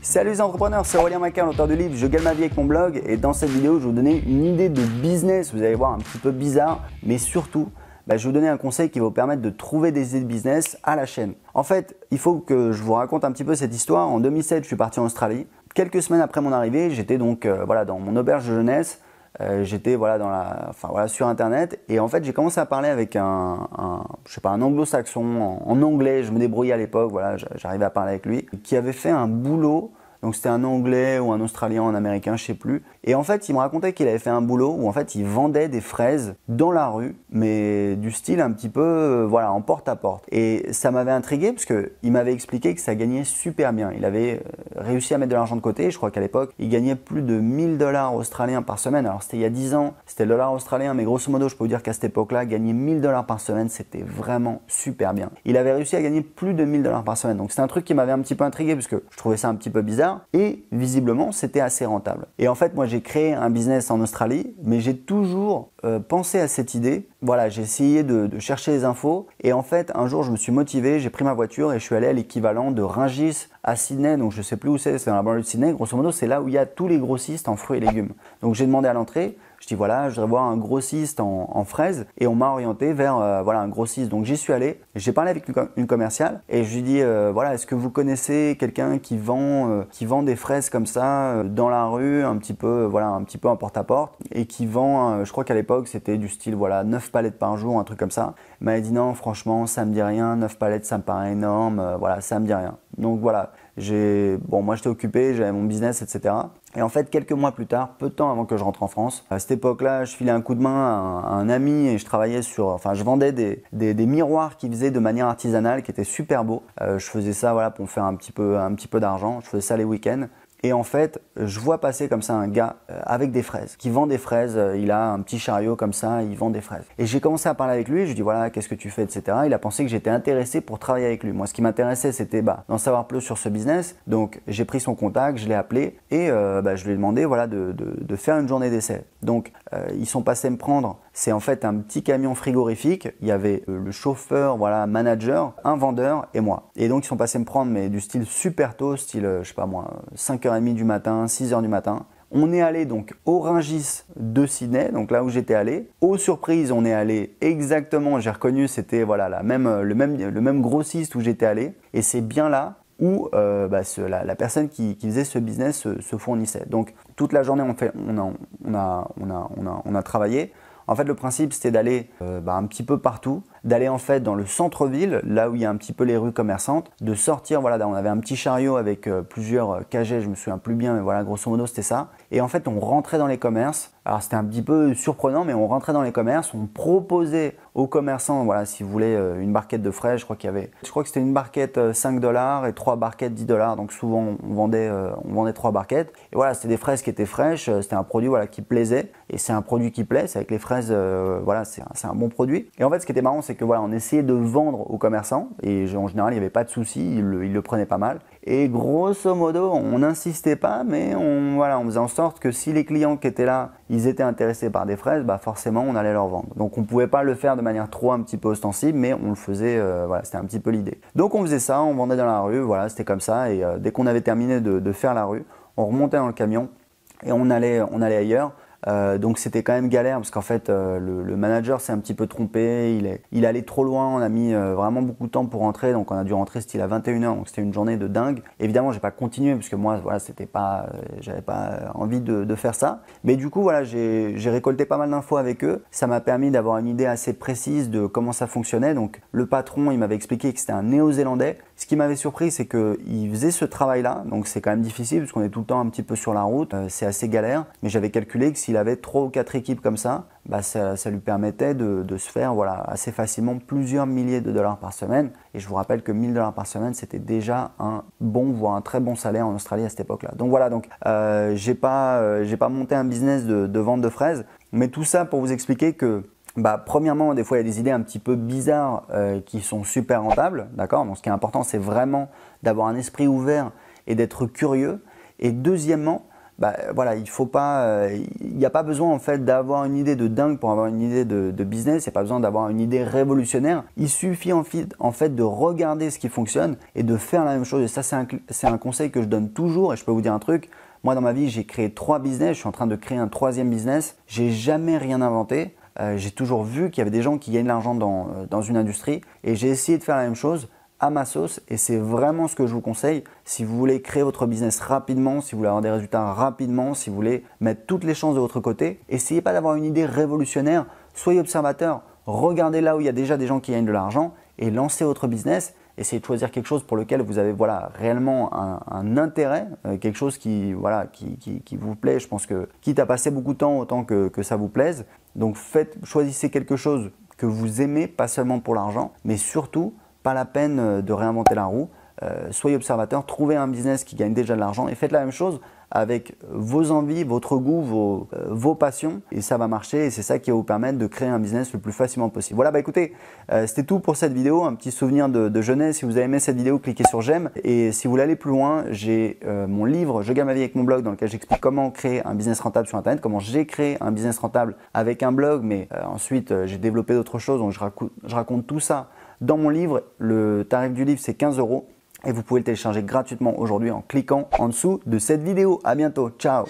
Salut les entrepreneurs, c'est Aurélien Maquin, l'auteur du livre Je gagne ma vie avec mon blog, et dans cette vidéo je vais vous donner une idée de business, vous allez voir un petit peu bizarre, mais surtout je vais vous donner un conseil qui va vous permettre de trouver des idées de business à la chaîne. En fait, il faut que je vous raconte un petit peu cette histoire. En 2007, je suis parti en Australie. Quelques semaines après mon arrivée, j'étais donc dans mon auberge de jeunesse. J'étais sur internet et en fait j'ai commencé à parler avec un anglo-saxon en anglais. Je me débrouillais à l'époque, j'arrivais à parler avec lui, qui avait fait un boulot. Donc c'était un anglais ou un australien, un américain, je sais plus. Et en fait il me racontait qu'il avait fait un boulot où en fait il vendait des fraises dans la rue, mais du style un petit peu en porte-à-porte. Et ça m'avait intrigué parce qu'il m'avait expliqué que ça gagnait super bien. Il avait réussi à mettre de l'argent de côté. Je crois qu'à l'époque il gagnait plus de 1000 $ australiens par semaine. Alors c'était il y a 10 ans, c'était le dollar australien, mais grosso modo je peux vous dire qu'à cette époque-là, gagner 1000 $ par semaine, c'était vraiment super bien. Il avait réussi à gagner plus de 1000 $ par semaine. Donc c'est un truc qui m'avait un petit peu intrigué parce que je trouvais ça un petit peu bizarre. Et visiblement c'était assez rentable. Et en fait moi j'ai créé un business en Australie, mais j'ai toujours pensé à cette idée. J'ai essayé de chercher les infos et en fait un jour je me suis motivé, j'ai pris ma voiture et je suis allé à l'équivalent de Rungis à Sydney. Donc je sais plus où c'est dans la banlieue de Sydney. Grosso modo c'est là où il y a tous les grossistes en fruits et légumes. Donc j'ai demandé à l'entrée. Je dis je voudrais voir un grossiste en fraises et on m'a orienté vers un grossiste. Donc j'y suis allé, j'ai parlé avec une commerciale et je lui dis est-ce que vous connaissez quelqu'un qui vend des fraises comme ça dans la rue, un petit peu en porte-à-porte, et qui vend, je crois qu'à l'époque c'était du style 9 palettes par jour, un truc comme ça. Elle m'a dit non, franchement ça me dit rien, 9 palettes ça me paraît énorme, ça me dit rien. Donc moi j'étais occupé, j'avais mon business, etc. Et en fait, quelques mois plus tard, peu de temps avant que je rentre en France, à cette époque-là, je filais un coup de main à un ami et je travaillais je vendais des miroirs qui faisaient de manière artisanale, qui étaient super beaux. Je faisais ça pour me faire un petit peu d'argent. Je faisais ça les week-ends. Et en fait, je vois passer comme ça un gars avec des fraises, qui vend des fraises. Il a un petit chariot comme ça, il vend des fraises. Et j'ai commencé à parler avec lui, je lui dis qu'est-ce que tu fais, etc. Il a pensé que j'étais intéressé pour travailler avec lui. Moi, ce qui m'intéressait, c'était d'en savoir plus sur ce business. Donc, j'ai pris son contact, je l'ai appelé et je lui ai demandé de faire une journée d'essai. Donc, ils sont passés me prendre. C'est en fait un petit camion frigorifique. Il y avait le chauffeur, manager, un vendeur et moi. Et donc, ils sont passés me prendre, mais du style super tôt, style, 5h30 du matin, 6h du matin. On est allé donc au Rungis de Sydney, donc là où j'étais allé. Aux surprises, on est allé exactement, j'ai reconnu, c'était le même grossiste où j'étais allé. Et c'est bien là où la personne qui faisait ce business se fournissait. Donc toute la journée, on a travaillé. En fait, le principe, c'était d'aller un petit peu partout, d'aller en fait dans le centre-ville, là où il y a un petit peu les rues commerçantes, de sortir, on avait un petit chariot avec plusieurs cagets, je me souviens plus bien, mais grosso modo, c'était ça. Et en fait, on rentrait dans les commerces. Alors, c'était un petit peu surprenant, mais on rentrait dans les commerces, on proposait aux commerçants, si vous voulez, une barquette de fraises, je crois que c'était une barquette 5 $ et 3 barquettes 10 $. Donc, souvent, on vendait 3 barquettes. Et c'était des fraises qui étaient fraîches, c'était un produit qui plaisait. Et c'est un produit qui plaît, c'est avec les fraises, c'est un bon produit. Et en fait, ce qui était marrant, c'est que on essayait de vendre aux commerçants et en général il n'y avait pas de souci, ils le prenaient pas mal. Et grosso modo, on n'insistait pas, mais on faisait en sorte que si les clients qui étaient là, ils étaient intéressés par des fraises, forcément on allait leur vendre. Donc on ne pouvait pas le faire de manière trop un petit peu ostensible, mais on le faisait, c'était un petit peu l'idée. Donc on faisait ça, on vendait dans la rue, c'était comme ça. Et dès qu'on avait terminé de faire la rue, on remontait dans le camion et on allait ailleurs. Donc c'était quand même galère parce qu'en fait le manager s'est un petit peu trompé, il est allé trop loin, on a mis vraiment beaucoup de temps pour rentrer, donc on a dû rentrer style à 21h, donc c'était une journée de dingue. Évidemment j'ai pas continué parce que moi j'avais pas envie de faire ça, mais du coup j'ai récolté pas mal d'infos avec eux, ça m'a permis d'avoir une idée assez précise de comment ça fonctionnait. Donc le patron il m'avait expliqué que c'était un néo-zélandais. Ce qui m'avait surpris, c'est qu'il faisait ce travail-là, donc c'est quand même difficile parce qu'on est tout le temps un petit peu sur la route, c'est assez galère, mais j'avais calculé que s'il avait 3 ou 4 équipes comme ça, ça lui permettait de se faire assez facilement plusieurs milliers de dollars par semaine. Et je vous rappelle que 1000 $ par semaine, c'était déjà un bon, voire un très bon salaire en Australie à cette époque-là. Donc j'ai pas monté un business de vente de fraises, mais tout ça pour vous expliquer que premièrement, des fois, il y a des idées un petit peu bizarres qui sont super rentables, d'accord? Donc, ce qui est important, c'est vraiment d'avoir un esprit ouvert et d'être curieux. Et deuxièmement, voilà, il n'y a pas besoin en fait d'avoir une idée de dingue pour avoir une idée de business. Il n'y a pas besoin d'avoir une idée révolutionnaire. Il suffit en fait de regarder ce qui fonctionne et de faire la même chose. Et ça, c'est un conseil que je donne toujours. Et je peux vous dire un truc. Moi, dans ma vie, j'ai créé 3 business. Je suis en train de créer un 3e business. J'ai jamais rien inventé. J'ai toujours vu qu'il y avait des gens qui gagnent de l'argent dans une industrie. Et j'ai essayé de faire la même chose à ma sauce, et c'est vraiment ce que je vous conseille si vous voulez créer votre business rapidement, si vous voulez avoir des résultats rapidement, si vous voulez mettre toutes les chances de votre côté. Essayez pas d'avoir une idée révolutionnaire, soyez observateur, regardez là où il y a déjà des gens qui gagnent de l'argent et lancez votre business. Essayez de choisir quelque chose pour lequel vous avez réellement un intérêt, quelque chose qui vous plaît. Je pense que quitte à passer beaucoup de temps, autant que ça vous plaise. Donc choisissez quelque chose que vous aimez, pas seulement pour l'argent, mais surtout pas la peine de réinventer la roue. Soyez observateur, trouvez un business qui gagne déjà de l'argent et faites la même chose avec vos envies, votre goût, vos passions, et ça va marcher, et c'est ça qui va vous permettre de créer un business le plus facilement possible. Voilà, écoutez, c'était tout pour cette vidéo, un petit souvenir de jeunesse. Si vous avez aimé cette vidéo, cliquez sur j'aime, et si vous voulez aller plus loin, j'ai mon livre Je gagne ma vie avec mon blog, dans lequel j'explique comment créer un business rentable sur internet, comment j'ai créé un business rentable avec un blog, mais ensuite j'ai développé d'autres choses, donc je raconte tout ça dans mon livre. Le tarif du livre, c'est 15 € et vous pouvez le télécharger gratuitement aujourd'hui en cliquant en dessous de cette vidéo. À bientôt, ciao!